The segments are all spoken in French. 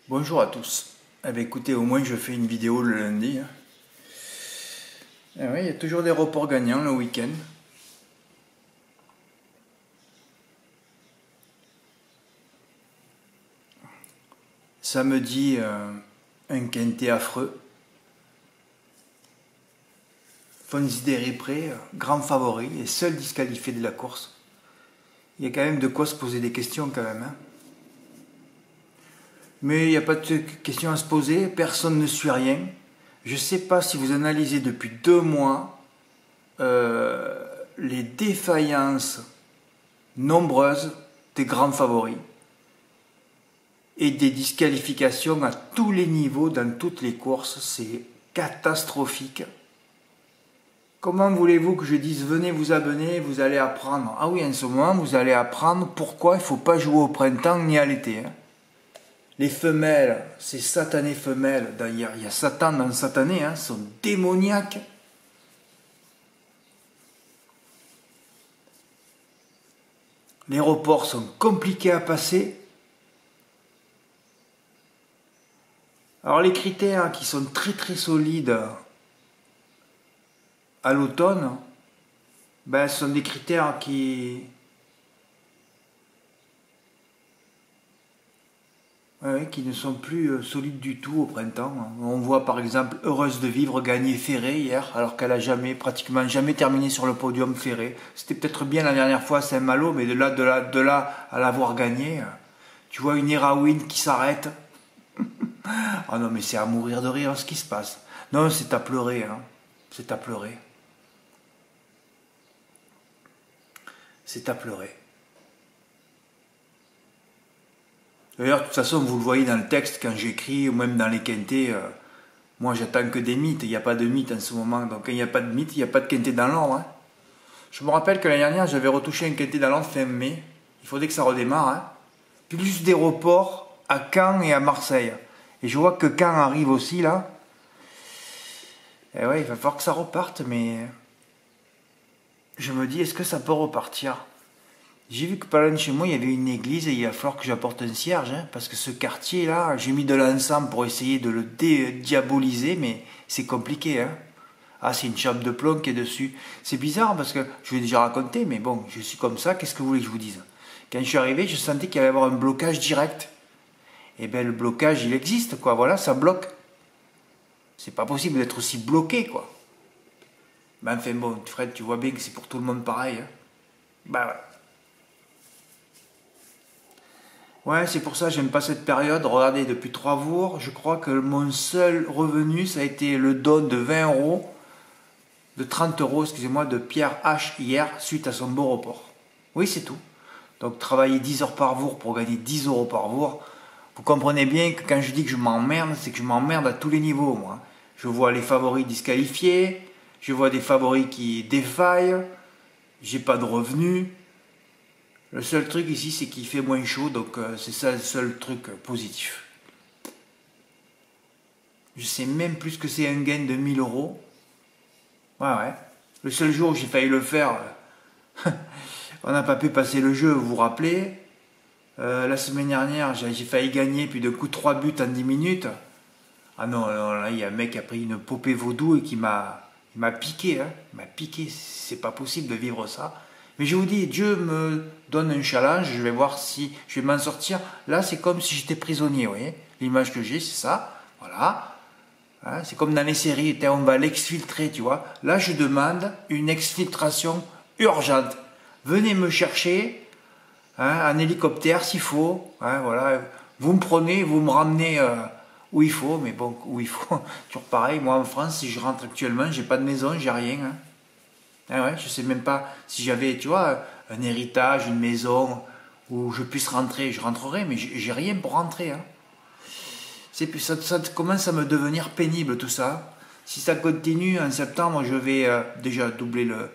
Bonjour à tous. Eh bien, écoutez, au moins je fais une vidéo le lundi. Eh oui, il y a toujours des reports gagnants le week-end. Samedi, un quintet affreux. Fonzi Pré, grand favori et seul disqualifié de la course. Il y a quand même de quoi se poser des questions quand même. Mais il n'y a pas de questions à se poser, personne ne suit rien. Je ne sais pas si vous analysez depuis 2 mois les défaillances nombreuses des grands favoris et des disqualifications à tous les niveaux dans toutes les courses. C'est catastrophique. Comment voulez-vous que je dise venez vous abonner, vous allez apprendre? Ah oui, en ce moment vous allez apprendre pourquoi il ne faut pas jouer au printemps ni à l'été. Les femelles, ces satanées femelles, il y a Satan dans Satané, sont démoniaques. Les reports sont compliqués à passer. Alors les critères qui sont très très solides à l'automne, ce sont des critères qui ne sont plus solides du tout au printemps. On voit par exemple Heureuse de Vivre gagner Ferré hier, alors qu'elle a pratiquement jamais terminé sur le podium Ferré. C'était peut-être bien la dernière fois Saint-Malo, mais de là à l'avoir gagné, tu vois une héroïne qui s'arrête. Ah non, mais c'est à mourir de rire ce qui se passe. Non, c'est à pleurer, c'est à pleurer. C'est à pleurer. D'ailleurs, de toute façon, vous le voyez dans le texte quand j'écris, ou même dans les quintés, moi j'attends que des mythes, il n'y a pas de mythes en ce moment. Donc quand il n'y a pas de mythes, il n'y a pas de quinté dans l'ordre. Je me rappelle que l'année dernière, j'avais retouché un quinté dans l'ordre fin mai. Il faudrait que ça redémarre. Puis juste des reports à Caen et à Marseille. Et je vois que Caen arrive aussi là. Et ouais, il va falloir que ça reparte, mais je me dis, est-ce que ça peut repartir? J'ai vu que pas loin de chez moi, il y avait une église et il va falloir que j'apporte un cierge, parce que ce quartier-là, j'ai mis de l'encens pour essayer de le dédiaboliser, mais c'est compliqué. Ah, c'est une chape de plomb qui est dessus. C'est bizarre parce que, je l'ai déjà raconté, mais bon, je suis comme ça, qu'est-ce que vous voulez que je vous dise? Quand je suis arrivé, je sentais qu'il allait y avoir un blocage direct. Et bien, le blocage, il existe, quoi, voilà, ça bloque. C'est pas possible d'être aussi bloqué, quoi. Mais enfin bon, Fred, tu vois bien que c'est pour tout le monde pareil. Ouais. Ouais, c'est pour ça que j'aime pas cette période. Regardez, depuis 3 jours, je crois que mon seul revenu, ça a été le don de 20 euros, de 30 euros, excusez-moi, de Pierre H hier, suite à son beau report. Oui, c'est tout. Donc travailler 10 heures par jour pour gagner 10 euros par jour, vous comprenez bien que quand je dis que je m'emmerde, c'est que je m'emmerde à tous les niveaux, moi. Je vois les favoris disqualifiés, je vois des favoris qui défaillent, j'ai pas de revenus. Le seul truc ici, c'est qu'il fait moins chaud, donc c'est ça le seul truc positif. Je sais même plus ce que c'est un gain de 1000 euros. Ouais. Le seul jour où j'ai failli le faire, on n'a pas pu passer le jeu, vous vous rappelez? La semaine dernière, j'ai failli gagner, puis de coup 3 buts en 10 minutes. Ah non, là, il y a un mec qui a pris une popée vaudou et qui m'a piqué. Il m'a piqué, c'est pas possible de vivre ça. Mais je vous dis, Dieu me donne un challenge, je vais voir si je vais m'en sortir. Là, c'est comme si j'étais prisonnier, vous voyez? L'image que j'ai, c'est ça. Voilà. C'est comme dans les séries, on va l'exfiltrer, tu vois. Là, je demande une exfiltration urgente. Venez me chercher, en hélicoptère s'il faut. Voilà. Vous me prenez, vous me ramenez où il faut, mais bon, où il faut. Toujours pareil, moi en France, si je rentre actuellement, j'ai pas de maison, j'ai rien. Je sais même pas si j'avais, tu vois, un héritage, une maison où je puisse rentrer, je rentrerai, mais j'ai rien pour rentrer. Ça commence à me devenir pénible tout ça. Si ça continue en septembre, je vais déjà doubler le...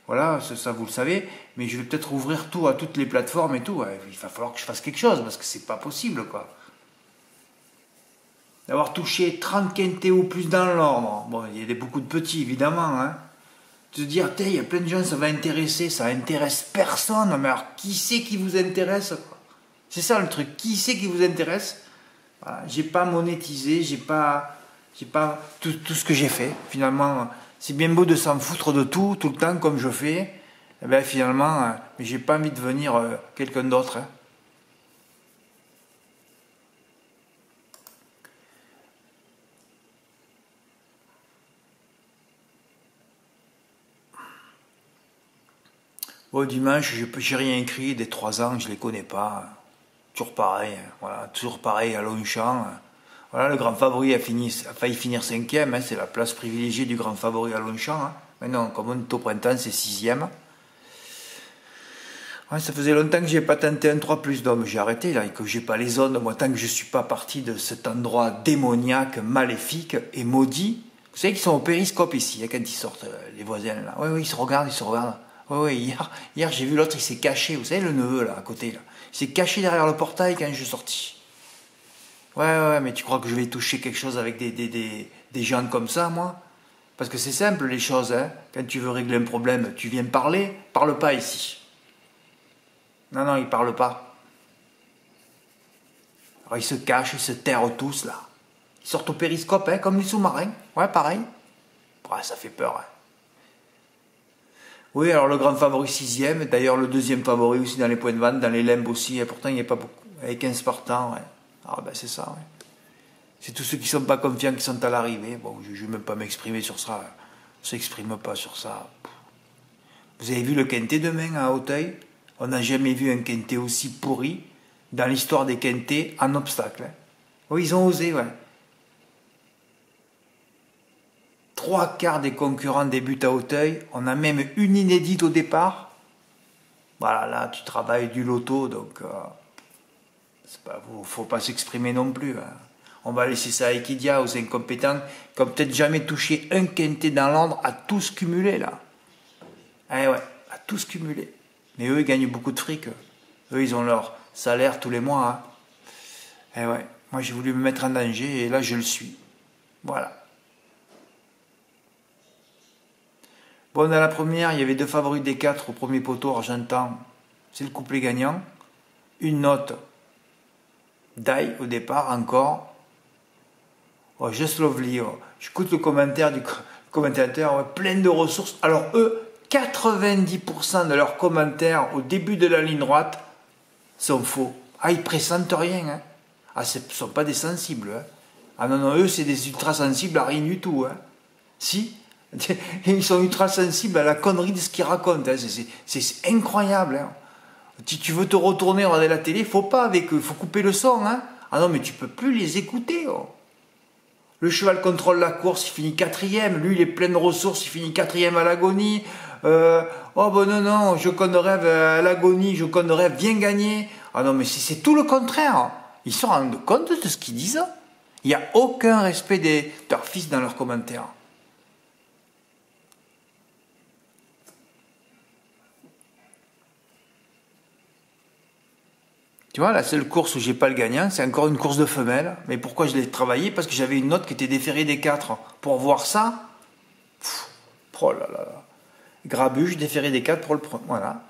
Voilà, ça vous le savez, mais je vais peut-être ouvrir tout à toutes les plateformes et tout. Il va falloir que je fasse quelque chose parce que c'est pas possible, quoi. D'avoir touché 30 quintés ou plus dans l'ordre. Bon, il y a beaucoup de petits, évidemment, de dire, il y a plein de gens, ça va intéresser, ça intéresse personne. Mais alors, qui c'est qui vous intéresse, quoi? C'est ça le truc, qui c'est qui vous intéresse? Voilà. J'ai pas monétisé, j'ai pas tout ce que j'ai fait. Finalement, c'est bien beau de s'en foutre de tout le temps comme je fais. Eh ben, finalement, j'ai pas envie de devenir quelqu'un d'autre. Hein. Bon, dimanche, j'ai rien écrit, des 3 ans, je les connais pas. Toujours pareil, hein. Voilà, toujours pareil à Longchamp. Voilà, le grand favori a failli finir 5e, hein, c'est la place privilégiée du grand favori à Longchamp. Hein. Maintenant, comme on est au printemps, c'est 6e. Ouais, ça faisait longtemps que j'ai pas tenté un 3 plus d'hommes, j'ai arrêté là, et que j'ai pas les ondes, moi, tant que je suis pas parti de cet endroit démoniaque, maléfique et maudit. Vous savez qu'ils sont au périscope ici, hein, quand ils sortent, les voisins là. Oui, oui, ils se regardent, ils se regardent. Oui, oui, hier j'ai vu l'autre, il s'est caché, vous savez, le neveu là, à côté là. Il s'est caché derrière le portail quand je suis sorti. Ouais, ouais, mais tu crois que je vais toucher quelque chose avec des gens comme ça, moi? Parce que c'est simple les choses, hein. Quand tu veux régler un problème, tu viens parler, parle pas ici. Non, non, ils parlent pas. Alors ils se cachent, ils se terrent tous là. Ils sortent au périscope, hein, comme les sous-marins. Ouais, pareil. Ouais, ça fait peur. Hein. Oui, alors le grand favori 6e, d'ailleurs le deuxième favori aussi dans les points de vente, dans les limbes aussi, et pourtant il n'y a pas beaucoup. Avec 15 partants, ouais. Ah ben c'est ça, ouais. C'est tous ceux qui sont pas confiants qui sont à l'arrivée. Bon, je ne vais même pas m'exprimer sur ça. On ne s'exprime pas sur ça. Vous avez vu le quintet demain à Auteuil? On n'a jamais vu un quintet aussi pourri dans l'histoire des quintets en obstacle. Hein. Oui, ils ont osé, ouais. 3/4 des concurrents débutent à Auteuil. On a même une inédite au départ. Voilà, là, tu travailles du loto, donc faut pas s'exprimer non plus. Hein. On va laisser ça à Equidia, aux incompétents, qui n'ont peut-être jamais touché un quintet dans l'ordre, à tous cumuler, là. Eh ouais, à tous cumuler. Mais eux, ils gagnent beaucoup de fric. Eux, ils ont leur salaire tous les mois. Hein. Eh ouais, moi, j'ai voulu me mettre en danger, et là, je le suis. Voilà. Bon, dans la première, il y avait 2 favoris des 4 au premier poteau argentan. C'est le couplet gagnant. Une note d'ail au départ encore. Oh, Just Lovely. Oh. J'écoute le commentaire du commentateur, ouais, plein de ressources. Alors eux, 90% de leurs commentaires au début de la ligne droite sont faux. Ah, ils pressentent rien. Hein. Ah, ce ne sont pas des sensibles. Hein. Ah non, non, eux, c'est des ultra sensibles à rien du tout. Hein. Si, ils sont ultra sensibles à la connerie de ce qu'ils racontent. Hein. C'est incroyable. Hein. Si tu veux te retourner regarder la télé, faut pas avec eux, il faut couper le son. Hein. Ah non, mais tu peux plus les écouter. Oh. Le cheval contrôle la course, il finit 4e. Lui, il est plein de ressources, il finit 4e à l'agonie. Oh ben non, non, je conne rêve à l'agonie, je conne rêve, viens gagner. Ah non, mais c'est tout le contraire. Ils se rendent compte de ce qu'ils disent. Il n'y a aucun respect des turfistes dans leurs commentaires. Tu vois, la seule course où j'ai pas le gagnant, c'est encore une course de femelle. Mais pourquoi je l'ai travaillé? Parce que j'avais une note qui était déférée des 4. Pour voir ça, oh là là là. Grabuge, déféré des 4 pour le premier. Voilà.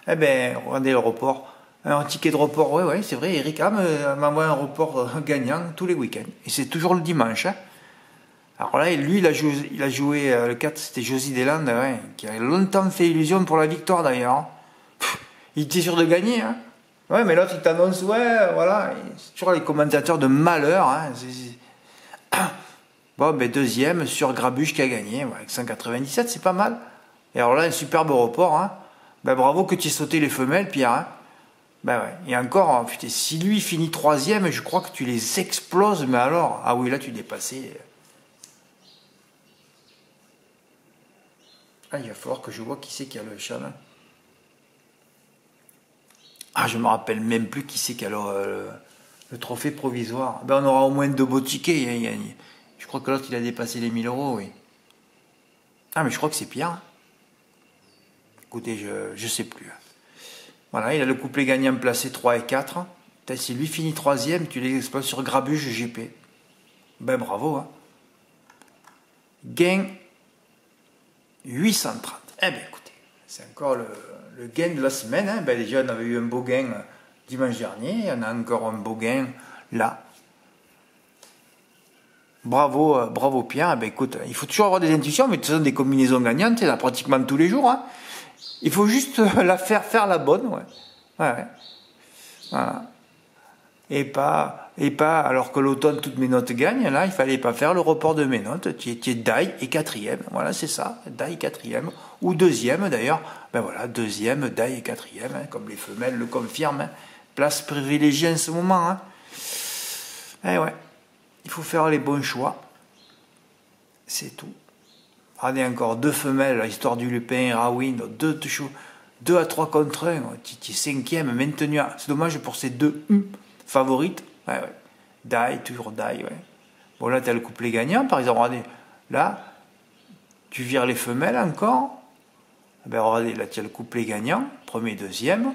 Eh ben, regardez le report. Un ticket de report, ouais, c'est vrai. Eric m'envoie un report gagnant tous les week-ends. Et c'est toujours le dimanche. Hein. Alors là, lui, il a joué le 4, c'était Josie Deslandes, ouais, qui a longtemps fait illusion pour la victoire d'ailleurs. Il était sûr de gagner. Hein. Ouais, mais l'autre, il t'annonce, ouais, voilà. C'est toujours les commentateurs de malheur. Hein. Bon, ben deuxième sur Grabuge qui a gagné, ouais, avec 197, c'est pas mal. Et alors là, un superbe report. Hein. Ben bravo que tu aies sauté les femelles, Pierre. Hein. Ben ouais. Et encore, putain, si lui finit 3e, je crois que tu les exploses, mais alors, ah oui, là, tu dépassais. Ah, il va falloir que je vois qui c'est qui a le chaland. Ah, je me rappelle même plus qui c'est qui a le trophée provisoire. Ben, on aura au moins 2 beaux tickets. Hein. Je crois que l'autre, il a dépassé les 1000 €, oui. Ah, mais je crois que c'est Pierre. Écoutez, je sais plus. Voilà, il a le couplet gagnant placé 3 et 4. Si lui finit 3e, tu les exploses sur Grabuge GP. Ben bravo. Hein. Gain 830. Eh ben écoutez, c'est encore le gain de la semaine. Hein. Ben déjà, on avait eu un beau gain dimanche dernier. On a encore un beau gain là. Bravo, bravo Pierre. Eh ben, écoute, il faut toujours avoir des intuitions, mais de toute façon, des combinaisons gagnantes, il y en a pratiquement tous les jours. Hein. Il faut juste la faire la bonne. Ouais. Ouais. Voilà. Et pas, alors que l'automne, toutes mes notes gagnent, là, il fallait pas faire le report de mes notes. Tu es die et quatrième. Voilà, c'est ça. Die quatrième. Ou deuxième, d'ailleurs. Ben voilà, deuxième, die et quatrième, hein, comme les femelles le confirment. Hein. Place privilégiée en ce moment. Hein. Eh ouais. Il faut faire les bons choix. C'est tout. Regardez encore deux femelles, histoire du Lupin et Rawin, deux à 3 contre 1. Tu es cinquième, maintenu. C'est dommage pour ces deux favorites. Ouais. Die, toujours die. Ouais. Bon, là, tu as le couplet gagnant, par exemple. Regardez, là, tu vires les femelles encore. Ben, regardez, là, tu as le couplet gagnant, premier, deuxième.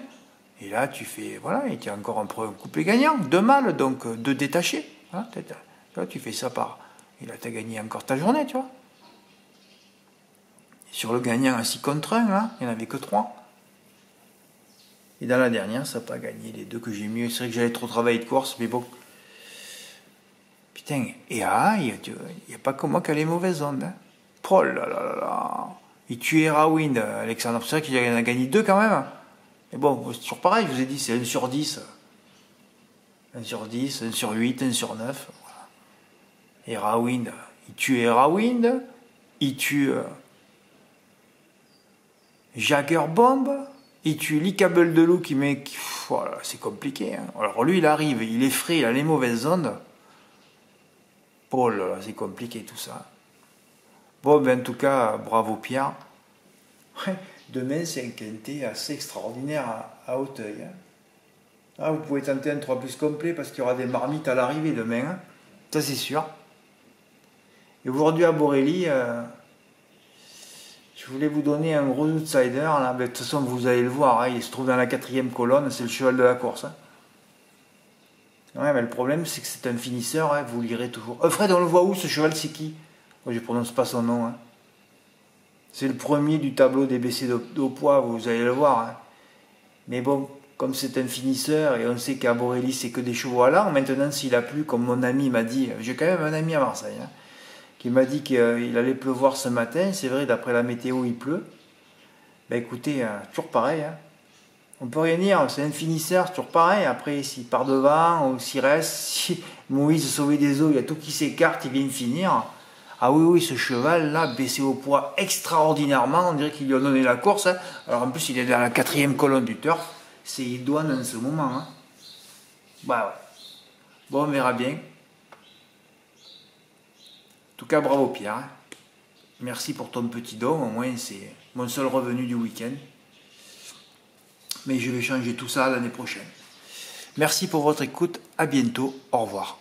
Et là, tu fais, voilà, et tu as encore un couplet gagnant, deux mâles, donc deux détachés. Hein, là, tu fais ça par. Et là, tu as gagné encore ta journée, tu vois. Et sur le gagnant à 6 contre 1, là, il n'y en avait que 3. Et dans la dernière, ça n'a pas gagné les deux que j'ai mis. C'est vrai que j'avais trop travaillé de course, mais bon. Putain, et il n'y a pas que moi qui a les mauvaises ondes. Hein. Oh là là là là. Il tuait Rawin, Alexandre. C'est vrai qu'il en a gagné 2 quand même. Mais bon, c'est toujours pareil, je vous ai dit, c'est 1 sur 10. 1 sur 10, 1 sur 8, 1 sur 9. Voilà. Et Rawin, il tuait Rawin, il tue Jagger Bomb. Il tue l'Icable de loup qui met. Voilà, c'est compliqué. Hein. Alors lui, il arrive, il est frais, il a les mauvaises ondes. Oh là là, c'est compliqué tout ça. Bon, ben en tout cas, bravo Pierre. Ouais, demain, c'est un quintet assez extraordinaire à Auteuil. Hein. Ah, vous pouvez tenter un 3 plus complet parce qu'il y aura des marmites à l'arrivée demain. Hein. Ça, c'est sûr. Et aujourd'hui, à Borély. Je voulais vous donner un gros outsider, là. De toute façon vous allez le voir, hein. Il se trouve dans la 4e colonne, c'est le cheval de la course. Hein. Ouais, mais le problème c'est que c'est un finisseur, hein. Vous lirez toujours. Fred, on le voit où ce cheval, c'est qui? Je ne prononce pas son nom. Hein. C'est le premier du tableau des BC au poids, vous allez le voir. Hein. Mais bon, comme c'est un finisseur et on sait qu'à Borély c'est que des chevaux à l'an, maintenant s'il a plu, comme mon ami m'a dit, j'ai quand même un ami à Marseille. Hein, qui m'a dit qu'il allait pleuvoir ce matin. C'est vrai, d'après la météo, il pleut. Ben écoutez, toujours pareil. Hein. On peut rien dire, c'est un finisseur, toujours pareil. Après, s'il part devant ou s'il reste, si Moïse sauvé des eaux, il y a tout qui s'écarte, il vient finir. Ah oui, oui, ce cheval-là, baissé au poids extraordinairement, on dirait qu'il lui a donné la course. Hein. Alors en plus, il est dans la 4e colonne du turf. C'est idoine en ce moment. Hein. Bah ouais. Bon, on verra bien. En tout cas, bravo Pierre. Merci pour ton petit don. Au moins, c'est mon seul revenu du week-end. Mais je vais changer tout ça l'année prochaine. Merci pour votre écoute. À bientôt. Au revoir.